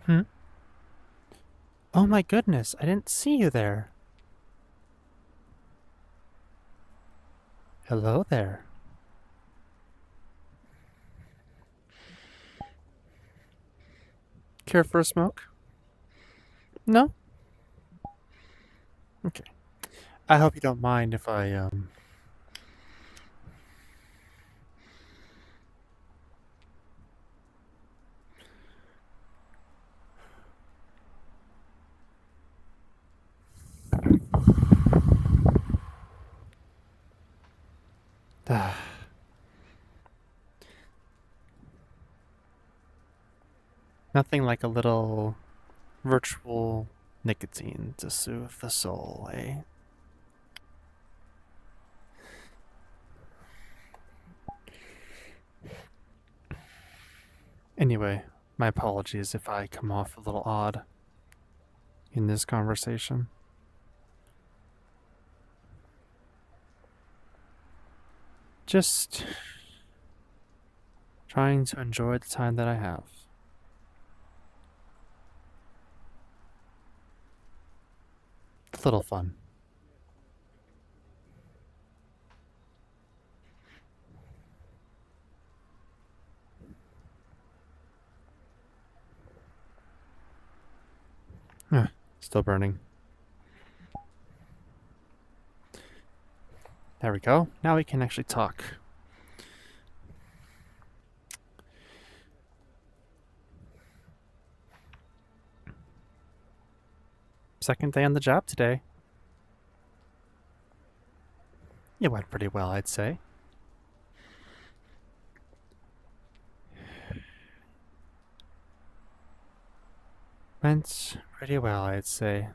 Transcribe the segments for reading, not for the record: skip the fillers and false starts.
Hmm? Oh my goodness, I didn't see you there. Hello there. Care for a smoke? No? Okay. I hope you don't mind if I. Nothing like a little virtual nicotine to soothe the soul, eh? Anyway, my apologies if I come off a little odd in this conversation. Just trying to enjoy the time that I have. A little fun. Still burning. There we go. Now we can actually talk. Second day on the job today. It went pretty well, I'd say. Went pretty well, I'd say.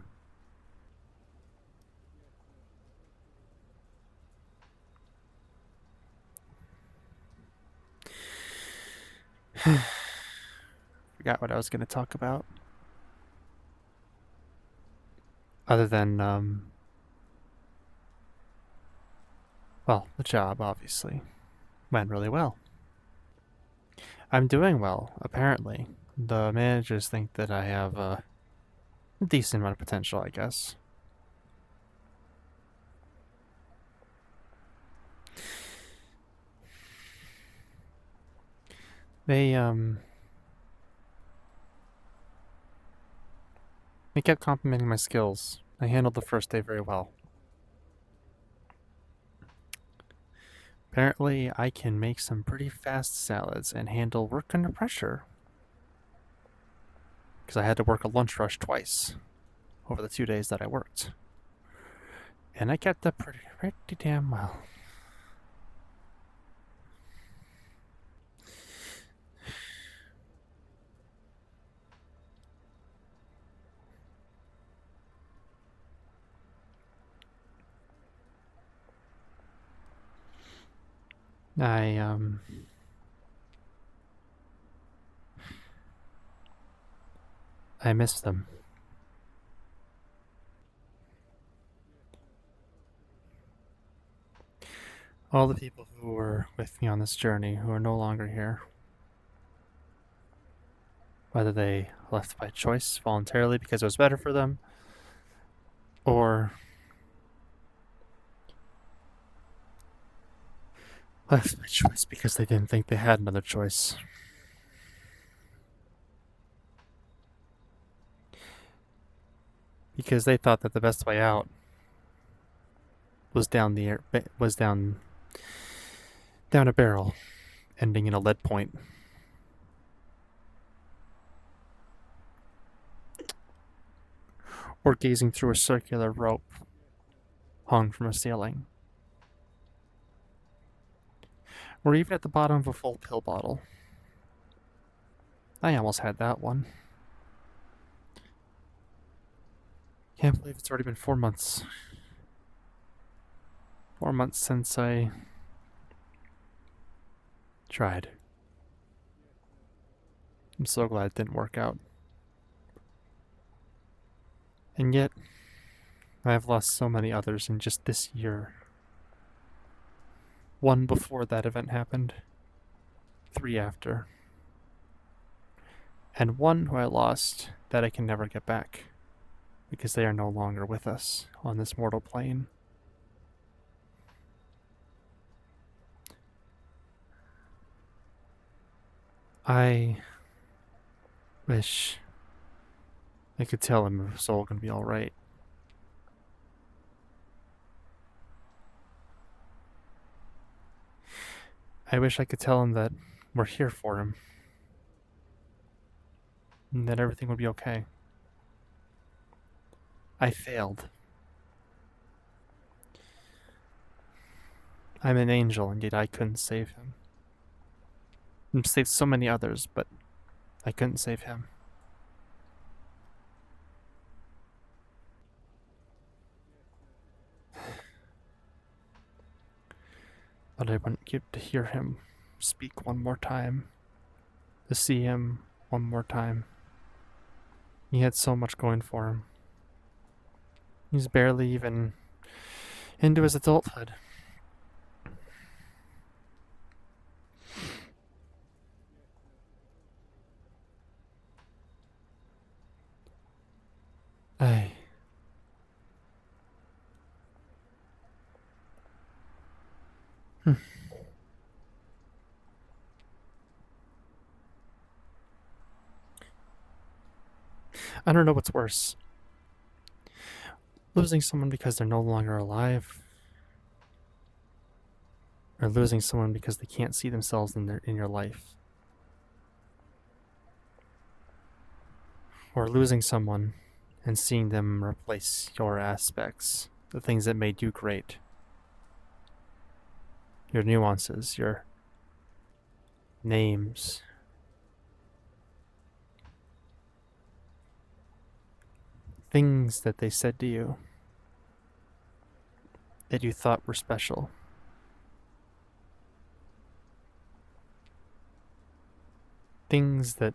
Forgot what I was going to talk about. Other than, well, the job, obviously. Went really well. I'm doing well, apparently. The managers think that I have a decent amount of potential, I guess. They they kept complimenting my skills. I handled the first day very well. Apparently, I can make some pretty fast salads and handle work under pressure. Because I had to work a lunch rush twice over the 2 days that I worked. And I kept up pretty damn well. I I miss them. All the people who were with me on this journey who are no longer here. Whether they left by choice voluntarily because it was better for them, or left by choice because they didn't think they had another choice. Because they thought that the best way out was down a barrel, ending in a lead point. Or gazing through a circular rope hung from a ceiling. Or even at the bottom of a full pill bottle. I almost had that one. Can't believe it's already been 4 months. 4 months since I tried. I'm so glad it didn't work out. And yet, I've lost so many others in just this year. One before that event happened, 3 after, and one who I lost that I can never get back because they are no longer with us on this mortal plane. I wish I could tell him it's all gonna be alright. I wish I could tell him that we're here for him and that everything would be okay. I failed. I'm an angel, and yet I couldn't save him. I saved so many others, but I couldn't save him. But I wouldn't give to hear him speak one more time, to see him one more time. He had so much going for him. He's barely even into his adulthood. I. I don't know what's worse. Losing someone because they're no longer alive, or losing someone because they can't see themselves in your life. Or losing someone and seeing them replace your aspects, the things that made you great. Your nuances, your names. Things that they said to you that you thought were special. Things that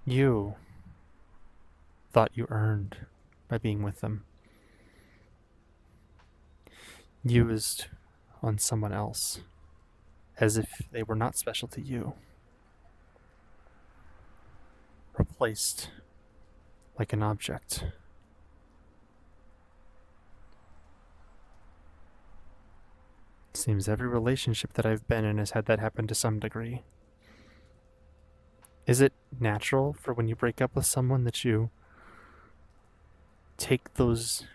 you thought you earned by being with them. Used on someone else as if they were not special to you. Replaced like an object. Seems every relationship that I've been in has had that happen to some degree. Is it natural for when you break up with someone that you take those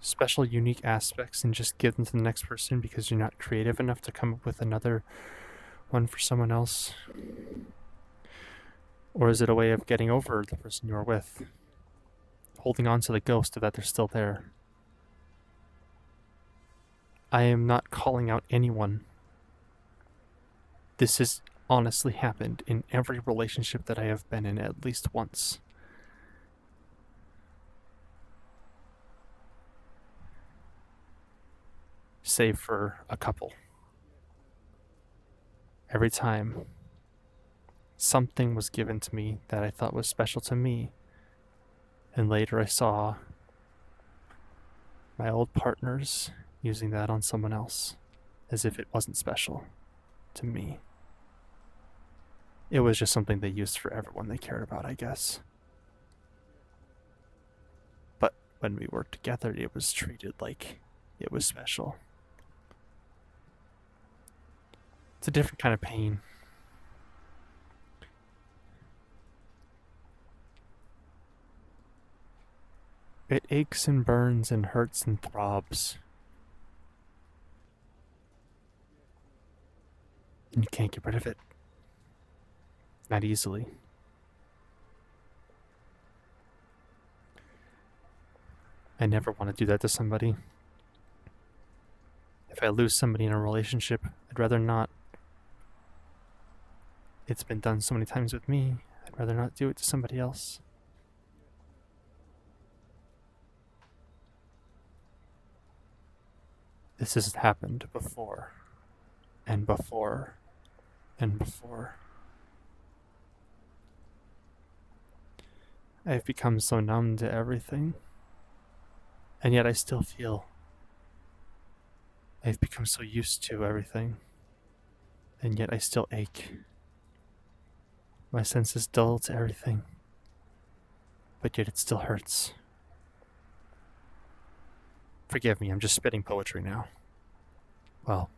special, unique aspects and just give them to the next person because you're not creative enough to come up with another one for someone else? Or is it a way of getting over the person you're with? Holding on to the ghost of that they're still there? I am not calling out anyone. This has honestly happened in every relationship that I have been in at least once. Save for a couple. Every time something was given to me that I thought was special to me, and later I saw my old partners using that on someone else as if it wasn't special to me. It was just something they used for everyone they cared about, I guess. But when we were together, it was treated like it was special. It's a different kind of pain. It aches and burns and hurts and throbs. And you can't get rid of it. Not easily. I never want to do that to somebody. If I lose somebody in a relationship, I'd rather not. It's been done so many times with me, I'd rather not do it to somebody else. This has happened before, and before, and before. I've become so numb to everything, and yet I still feel I've become so used to everything. and yet I still ache. My senses dull to everything, but yet it still hurts. Forgive me, I'm just spitting poetry now. Well,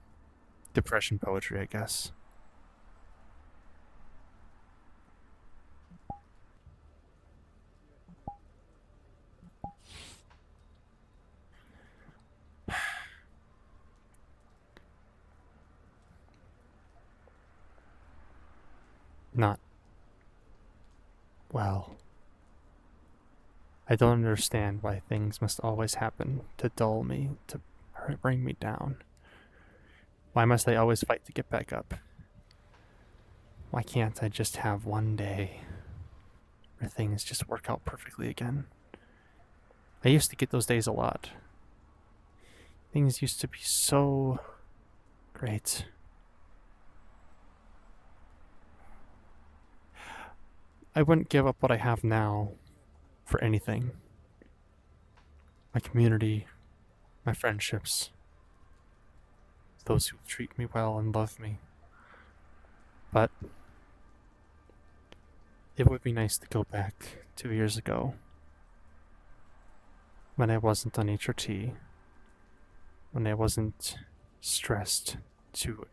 depression poetry, I guess. Not well. I don't understand why things must always happen to dull me, to bring me down. Why must I always fight to get back up? Why can't I just have one day where things just work out perfectly again? I used to get those days a lot. Things used to be so great. I wouldn't give up what I have now for anything. My community, my friendships, those who treat me well and love me. But it would be nice to go back 2 years ago when I wasn't on HRT, when I wasn't stressed to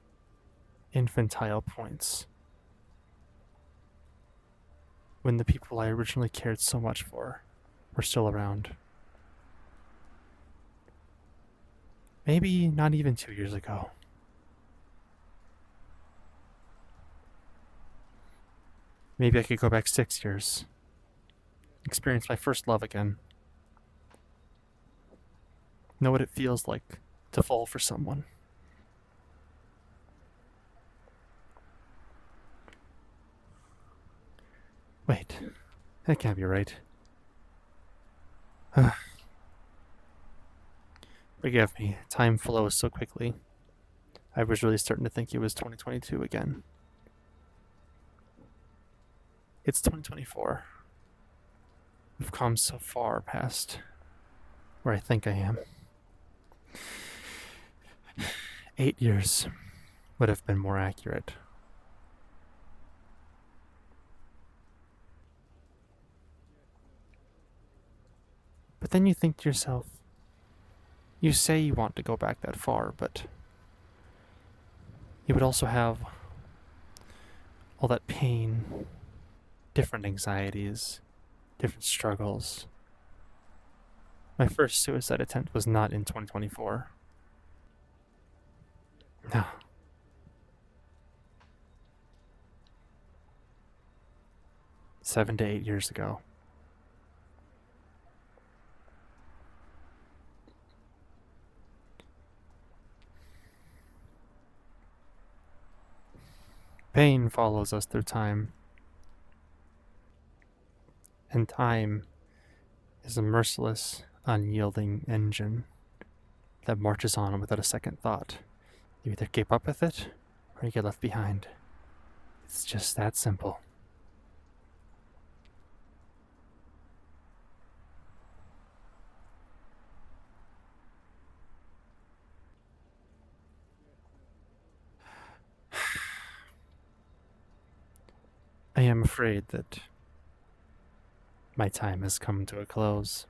infantile points, when the people I originally cared so much for were still around. Maybe not even 2 years ago. Maybe I could go back 6 years, experience my first love again, know what it feels like to fall for someone. Wait, that can't be right. Forgive me, time flows so quickly. I was really starting to think it was 2022 again. It's 2024. We've come so far past where I think I am. 8 years would have been more accurate. But then you think to yourself, you say you want to go back that far, but you would also have all that pain, different anxieties, different struggles. My first suicide attempt was not in 2024. No. Seven to 8 years ago. Pain follows us through time. And time is a merciless, unyielding engine that marches on without a second thought. You either keep up with it, or you get left behind. It's just that simple. I am afraid that my time has come to a close.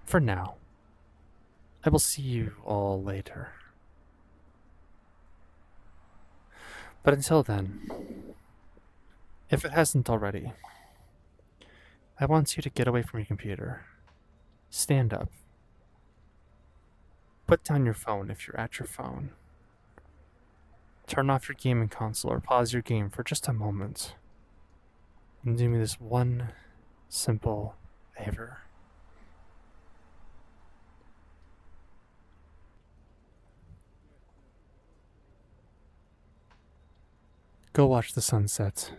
For now. I will see you all later. But until then, if it hasn't already, I want you to get away from your computer. Stand up. Put down your phone if you're at your phone. Turn off your gaming console or pause your game for just a moment. And do me this one simple favor. Go watch the sunset.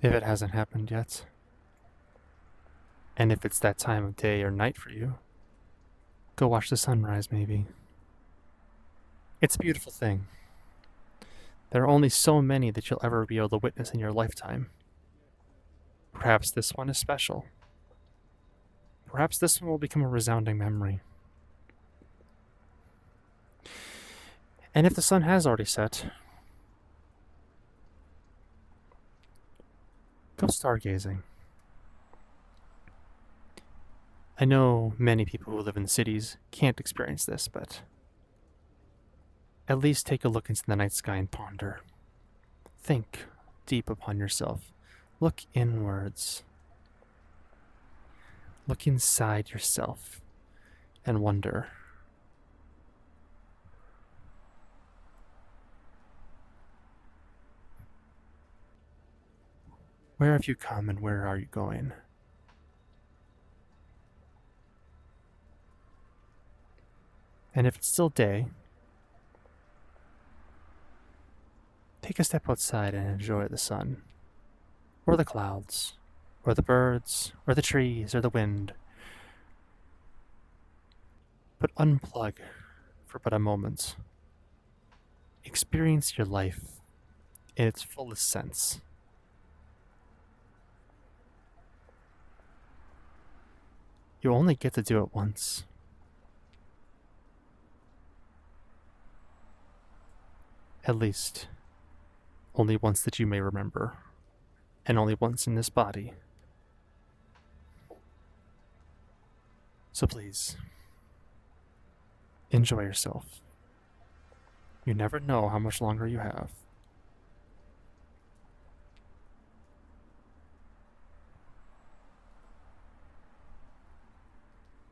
If it hasn't happened yet. And if it's that time of day or night for you, go watch the sunrise maybe. It's a beautiful thing. There are only so many that you'll ever be able to witness in your lifetime. Perhaps this one is special. Perhaps this one will become a resounding memory. And if the sun has already set, go stargazing. I know many people who live in cities can't experience this, but at least take a look into the night sky and ponder. Think deep upon yourself. Look inwards. Look inside yourself and wonder. Where have you come and where are you going? And if it's still day, take a step outside and enjoy the sun, or the clouds, or the birds, or the trees, or the wind. But unplug for but a moment. Experience your life in its fullest sense. You only get to do it once. At least, only once that you may remember, and only once in this body. So please, enjoy yourself. You never know how much longer you have.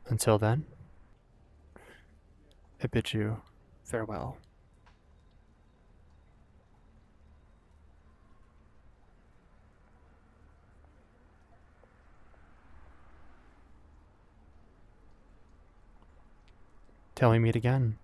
Until then, I bid you farewell. Till we meet again.